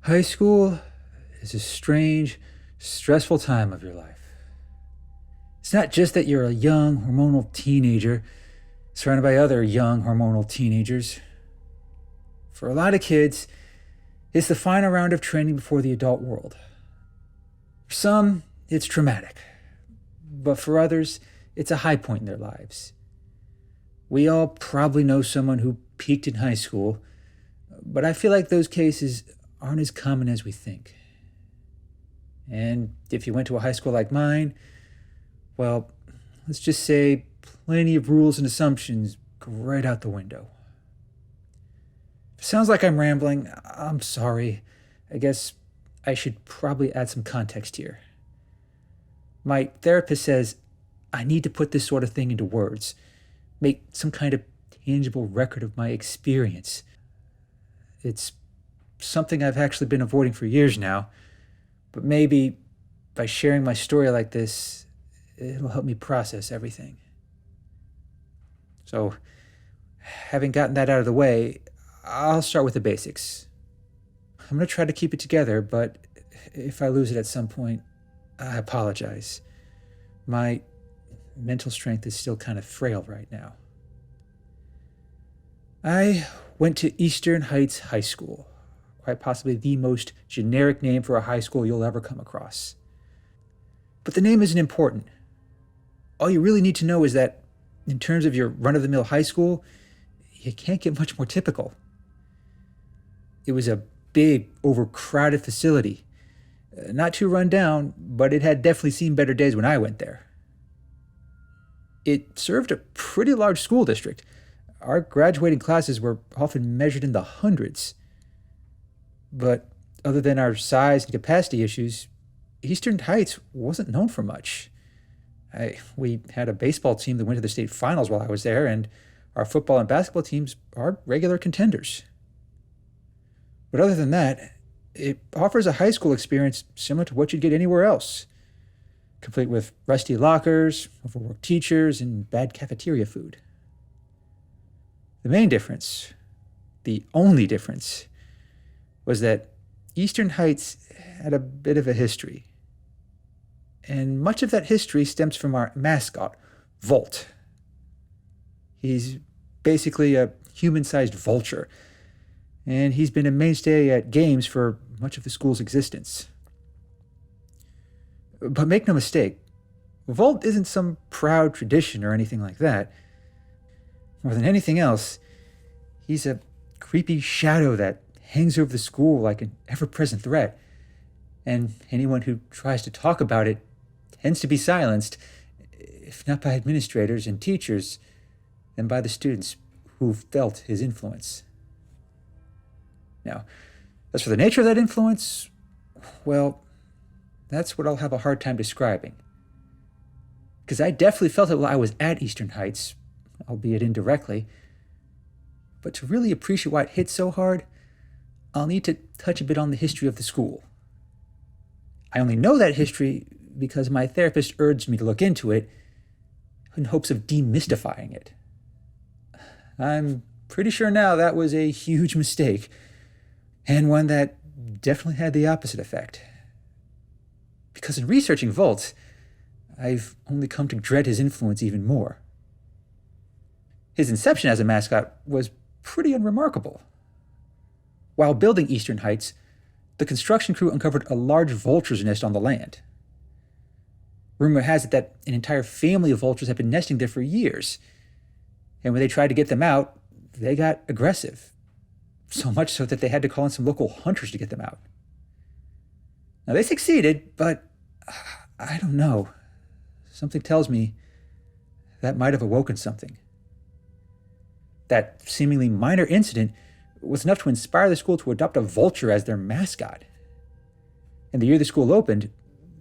High school is a strange, stressful time of your life. It's not just that you're a young, hormonal teenager surrounded by other young, hormonal teenagers. For a lot of kids, it's the final round of training before the adult world. For some, it's traumatic, but for others, it's a high point in their lives. We all probably know someone who peaked in high school, but I feel like those cases aren't as common as we think. And if you went to a high school like mine, well, let's just say plenty of rules and assumptions go right out the window. If it sounds like I'm rambling, I'm sorry. I guess I should probably add some context here. My therapist says I need to put this sort of thing into words, make some kind of tangible record of my experience. It's something I've actually been avoiding for years now, but maybe by sharing my story like this, it'll help me process everything. So, having gotten that out of the way, I'll start with the basics. I'm going to try to keep it together, but if I lose it at some point, I apologize. My mental strength is still kind of frail right now. I went to Eastern Heights High School, quite possibly the most generic name for a high school you'll ever come across. But the name isn't important. All you really need to know is that, in terms of your run-of-the-mill high school, you can't get much more typical. It was a big, overcrowded facility. Not too run down, but it had definitely seen better days when I went there. It served a pretty large school district. Our graduating classes were often measured in the hundreds. But other than our size and capacity issues, Eastern Heights wasn't known for much. We had a baseball team that went to the state finals while I was there, and our football and basketball teams are regular contenders. But other than that, it offers a high school experience similar to what you'd get anywhere else, complete with rusty lockers, overworked teachers, and bad cafeteria food. The main difference, the only difference, was that Eastern Heights had a bit of a history. And much of that history stems from our mascot, Volt. He's basically a human-sized vulture, and he's been a mainstay at games for much of the school's existence. But make no mistake, Volt isn't some proud tradition or anything like that. More than anything else, he's a creepy shadow that hangs over the school like an ever-present threat, and anyone who tries to talk about it tends to be silenced, if not by administrators and teachers, then by the students who've felt his influence. Now, as for the nature of that influence, well, that's what I'll have a hard time describing. Because I definitely felt it while I was at Eastern Heights, albeit indirectly. But to really appreciate why it hit so hard, I'll need to touch a bit on the history of the school. I only know that history because my therapist urged me to look into it in hopes of demystifying it. I'm pretty sure now that was a huge mistake, and one that definitely had the opposite effect. Because in researching Volt, I've only come to dread his influence even more. His inception as a mascot was pretty unremarkable. While building Eastern Heights, the construction crew uncovered a large vulture's nest on the land. Rumor has it that an entire family of vultures had been nesting there for years, and when they tried to get them out, they got aggressive. So much so that they had to call in some local hunters to get them out. Now, they succeeded, but I don't know. Something tells me that might have awoken something. That seemingly minor incident was enough to inspire the school to adopt a vulture as their mascot. And the year the school opened,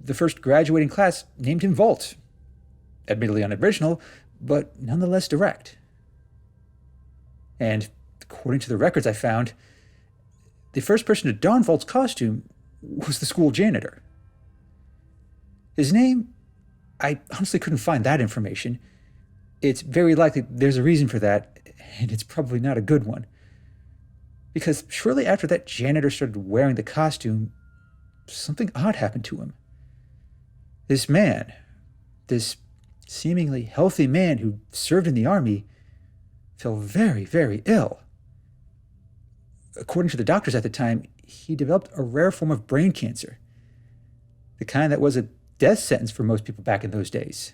the first graduating class named him Volt. Admittedly unoriginal, but nonetheless direct. And according to the records I found, the first person to don Volt's costume was the school janitor. His name, I honestly couldn't find that information. It's very likely there's a reason for that, and it's probably not a good one. Because shortly after that janitor started wearing the costume, something odd happened to him. This man, this seemingly healthy man who served in the army, fell very, very ill. According to the doctors at the time, he developed a rare form of brain cancer, the kind that was a death sentence for most people back in those days.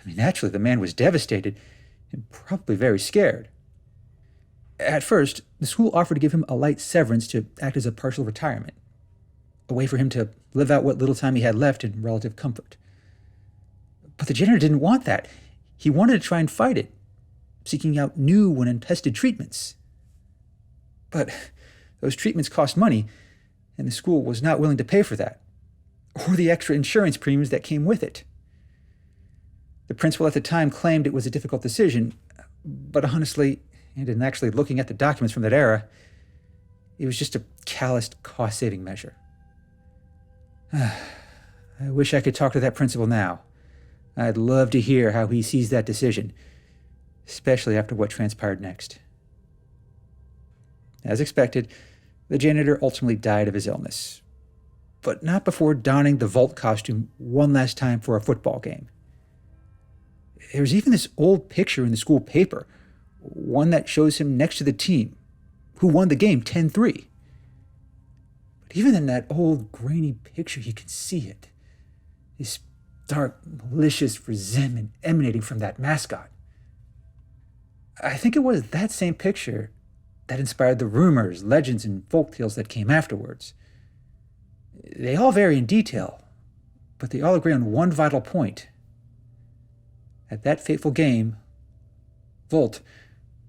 I mean, naturally, the man was devastated and probably very scared. At first, the school offered to give him a light severance to act as a partial retirement, a way for him to live out what little time he had left in relative comfort. But the janitor didn't want that. He wanted to try and fight it, seeking out new and untested treatments. But those treatments cost money, and the school was not willing to pay for that, or the extra insurance premiums that came with it. The principal at the time claimed it was a difficult decision, but honestly, and in actually looking at the documents from that era, it was just a calloused cost-saving measure. I wish I could talk to that principal now. I'd love to hear how he sees that decision, especially after what transpired next. As expected, the janitor ultimately died of his illness, but not before donning the vault costume one last time for a football game. There's even this old picture in the school paper, one that shows him next to the team, who won the game 10-3. But even in that old, grainy picture, you can see it. This dark, malicious resentment emanating from that mascot. I think it was that same picture that inspired the rumors, legends, and folktales that came afterwards. They all vary in detail, but they all agree on one vital point. At that fateful game, Volt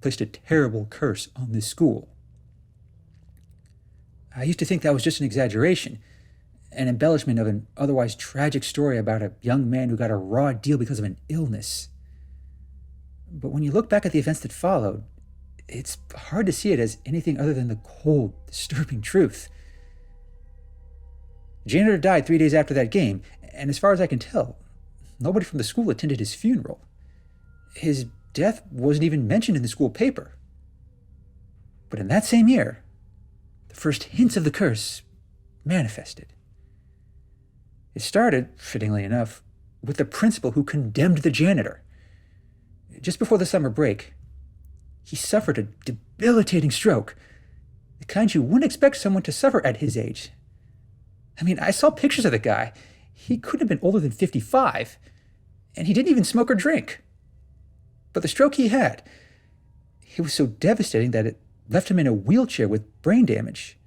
placed a terrible curse on this school. I used to think that was just an exaggeration, an embellishment of an otherwise tragic story about a young man who got a raw deal because of an illness. But when you look back at the events that followed, it's hard to see it as anything other than the cold, disturbing truth. The janitor died 3 days after that game, and as far as I can tell, nobody from the school attended his funeral. His death wasn't even mentioned in the school paper. But in that same year, the first hints of the curse manifested. It started, fittingly enough, with the principal who condemned the janitor. Just before the summer break, he suffered a debilitating stroke, the kind you wouldn't expect someone to suffer at his age. I mean, I saw pictures of the guy. He couldn't have been older than 55, and he didn't even smoke or drink. But the stroke he had, it was so devastating that it left him in a wheelchair with brain damage.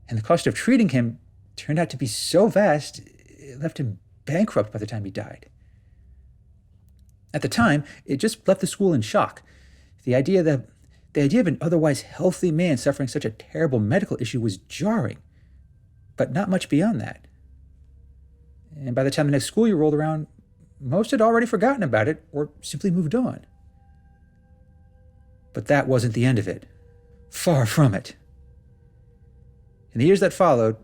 And the cost of treating him turned out to be so vast, it left him bankrupt by the time he died. At the time, it just left the school in shock. The idea of an otherwise healthy man suffering such a terrible medical issue was jarring, but not much beyond that. And by the time the next school year rolled around, most had already forgotten about it or simply moved on. But that wasn't the end of it. Far from it. In the years that followed,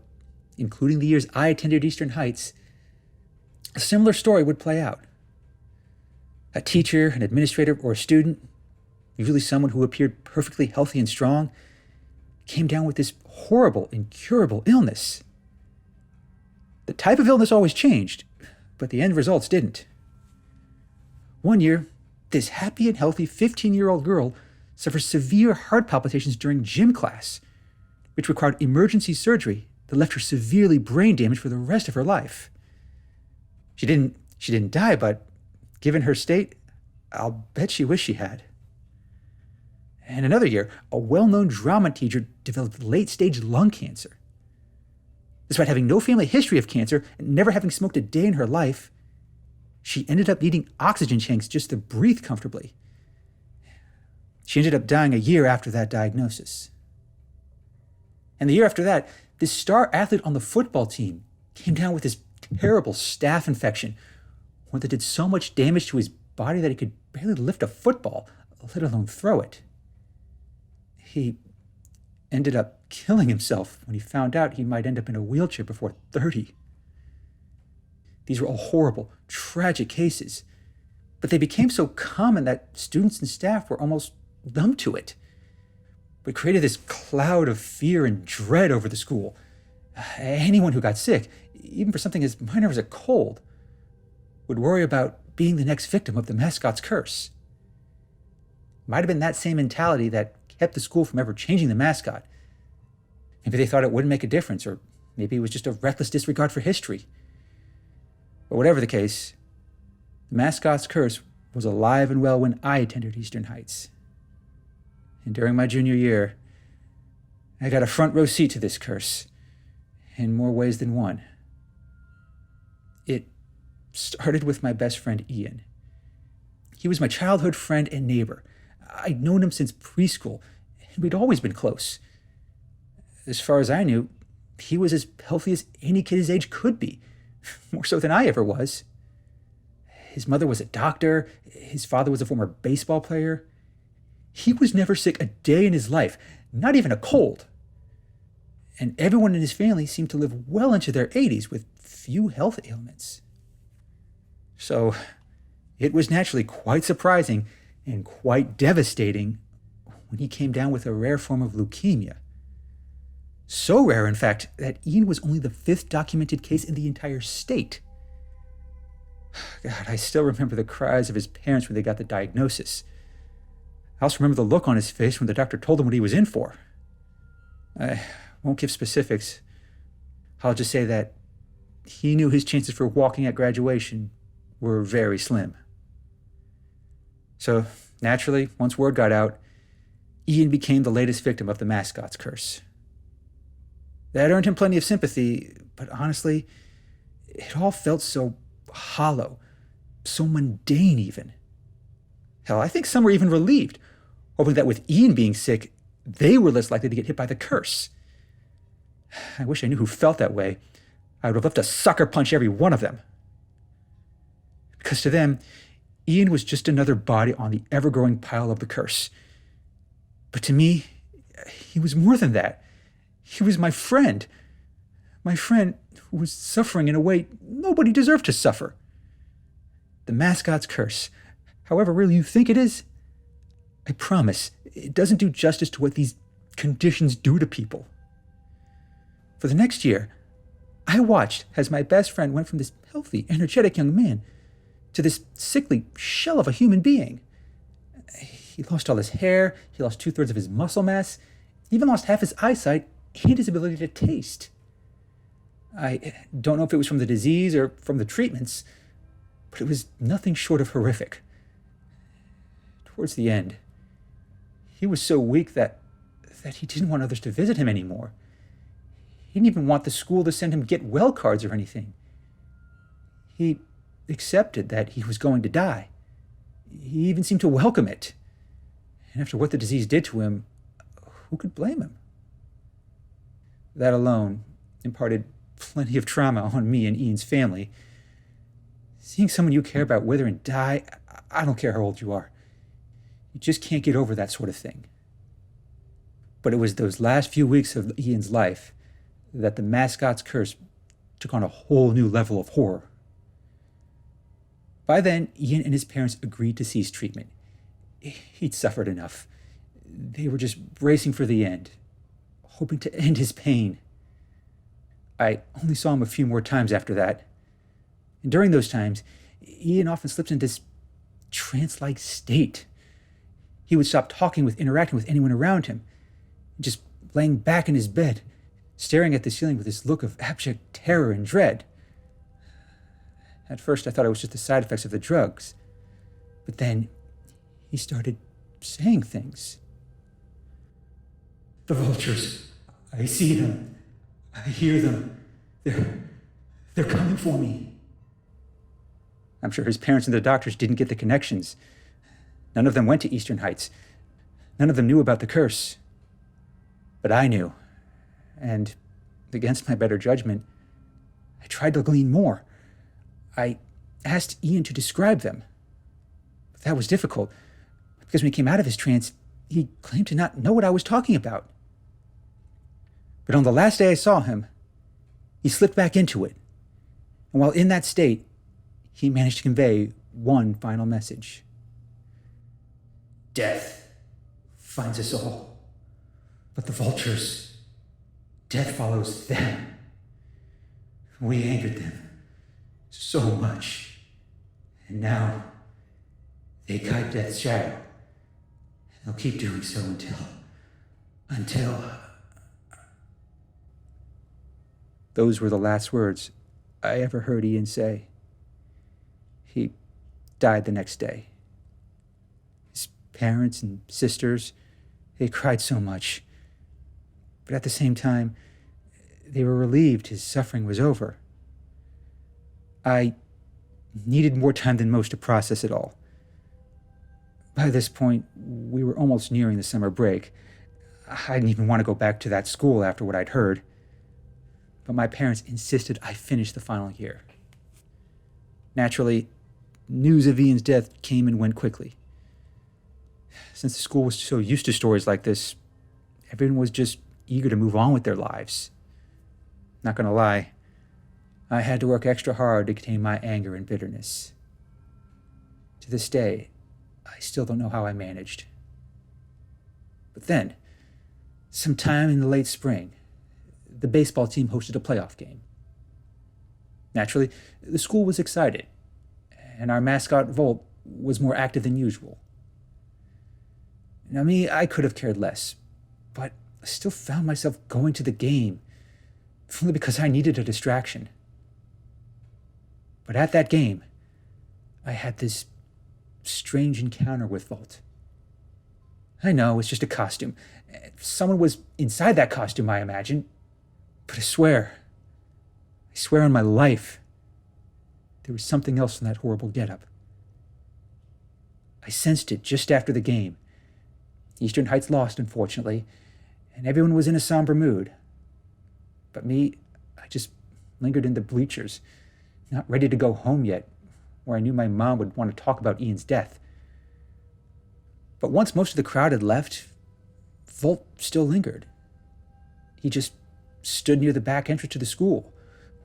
including the years I attended Eastern Heights, a similar story would play out. A teacher, an administrator, or a student, usually someone who appeared perfectly healthy and strong, came down with this horrible, incurable illness. The type of illness always changed, but the end results didn't. One year, this happy and healthy 15-year-old girl suffered severe heart palpitations during gym class, which required emergency surgery that left her severely brain damaged for the rest of her life. She didn't die, but given her state, I'll bet she wished she had. And another year, a well-known drama teacher developed late-stage lung cancer. Despite having no family history of cancer and never having smoked a day in her life, she ended up needing oxygen tanks just to breathe comfortably. She ended up dying a year after that diagnosis. And the year after that, this star athlete on the football team came down with this terrible staph infection, one that did so much damage to his body that he could barely lift a football, let alone throw it. He ended up killing himself when he found out he might end up in a wheelchair before 30. These were all horrible, tragic cases, but they became so common that students and staff were almost numb to it. but created this cloud of fear and dread over the school. Anyone who got sick, even for something as minor as a cold, would worry about being the next victim of the mascot's curse. Might have been that same mentality that kept the school from ever changing the mascot. Maybe they thought it wouldn't make a difference, or maybe it was just a reckless disregard for history. But whatever the case, the mascot's curse was alive and well when I attended Eastern Heights. And during my junior year, I got a front row seat to this curse, in more ways than one. It started with my best friend Ian. He was my childhood friend and neighbor. I'd known him since preschool, and we'd always been close. As far as I knew, he was as healthy as any kid his age could be, more so than I ever was. His mother was a doctor, his father was a former baseball player. He was never sick a day in his life, not even a cold. And everyone in his family seemed to live well into their 80s with few health ailments. So it was naturally quite surprising and quite devastating when he came down with a rare form of leukemia. So rare, in fact, that Ian was only the 5th documented case in the entire state. God, I still remember the cries of his parents when they got the diagnosis. I also remember the look on his face when the doctor told him what he was in for. I won't give specifics. I'll just say that he knew his chances for walking at graduation were very slim. So, naturally, once word got out, Ian became the latest victim of the mascot's curse. That earned him plenty of sympathy, but honestly, it all felt so hollow, so mundane even. Hell, I think some were even relieved, hoping that with Ian being sick, they were less likely to get hit by the curse. I wish I knew who felt that way. I would have loved to sucker punch every one of them. Because to them, Ian was just another body on the ever-growing pile of the curse. But to me, he was more than that. He was my friend. My friend who was suffering in a way nobody deserved to suffer. The mascot's curse, however real you think it is, I promise, it doesn't do justice to what these conditions do to people. For the next year, I watched as my best friend went from this healthy, energetic young man to this sickly shell of a human being. He lost all his hair, he lost 2/3 of his muscle mass, he even lost half his eyesight and his ability to taste. I don't know if it was from the disease or from the treatments, but it was nothing short of horrific. Towards the end, he was so weak that he didn't want others to visit him anymore. He didn't even want the school to send him get well cards or anything. He accepted that he was going to die. He even seemed to welcome it. And after what the disease did to him, who could blame him? That alone imparted plenty of trauma on me and Ian's family. Seeing someone you care about wither and die, I don't care how old you are. You just can't get over that sort of thing. But it was those last few weeks of Ian's life that the mascot's curse took on a whole new level of horror. By then, Ian and his parents agreed to cease treatment. He'd suffered enough. They were just bracing for the end, hoping to end his pain. I only saw him a few more times after that. And during those times, Ian often slipped into this trance-like state. He would stop talking with interacting with anyone around him, just laying back in his bed, staring at the ceiling with this look of abject terror and dread. At first, I thought it was just the side effects of the drugs. But then, he started saying things. The vultures. I see them. I hear them. They're coming for me. I'm sure his parents and the doctors didn't get the connections. None of them went to Eastern Heights. None of them knew about the curse. But I knew. And against my better judgment, I tried to glean more. I asked Ian to describe them. But that was difficult, because when he came out of his trance, he claimed to not know what I was talking about. But on the last day I saw him, he slipped back into it. And while in that state, he managed to convey one final message. Death finds us all, But the vultures, death follows them. We angered them so much. And now they guide Death's shadow. They'll keep doing so until... Those were the last words I ever heard Ian say. He died the next day. His parents and sisters, they cried so much. But at the same time, they were relieved his suffering was over. I needed more time than most to process it all. By this point, we were almost nearing the summer break. I didn't even want to go back to that school after what I'd heard. But my parents insisted I finish the final year. Naturally, news of Ian's death came and went quickly. Since the school was so used to stories like this, everyone was just eager to move on with their lives. Not gonna lie, I had to work extra hard to contain my anger and bitterness. To this day, I still don't know how I managed. But then, sometime in the late spring, the baseball team hosted a playoff game. Naturally, the school was excited, and our mascot, Volt, was more active than usual. Now me, I could have cared less, but I still found myself going to the game, only because I needed a distraction. But at that game, I had this strange encounter with Volt. I know, it's just a costume. Someone was inside that costume, I imagine. But I swear on my life, there was something else in that horrible getup. I sensed it just after the game. Eastern Heights lost, unfortunately, and everyone was in a somber mood. But me, I just lingered in the bleachers, not ready to go home yet, where I knew my mom would want to talk about Ian's death. But once most of the crowd had left, Volt still lingered. He just stood near the back entrance to the school,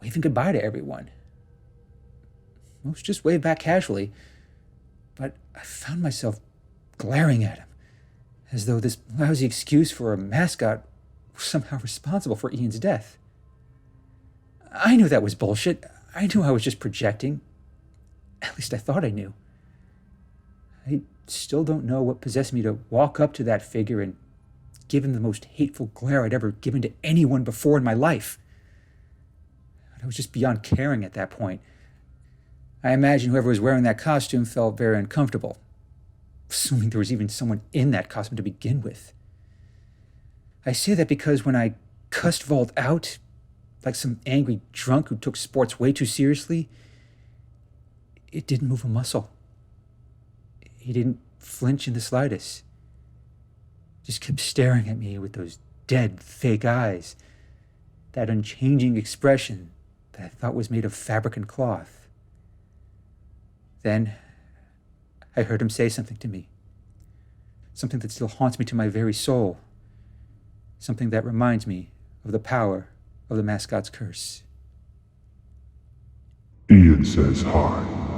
waving goodbye to everyone. Most just waved back casually, but I found myself glaring at him, as though this lousy excuse for a mascot was somehow responsible for Ian's death. I knew that was bullshit. I knew I was just projecting. At least I thought I knew. I still don't know what possessed me to walk up to that figure and give him the most hateful glare I'd ever given to anyone before in my life. I was just beyond caring at that point. I imagine whoever was wearing that costume felt very uncomfortable, assuming there was even someone in that costume to begin with. I say that because when I cussed Volt out, like some angry drunk who took sports way too seriously, it didn't move a muscle. He didn't flinch in the slightest. Just kept staring at me with those dead, fake eyes, that unchanging expression that I thought was made of fabric and cloth. Then I heard him say something to me, something that still haunts me to my very soul, something that reminds me of the power of the mascot's curse. Ian says hi.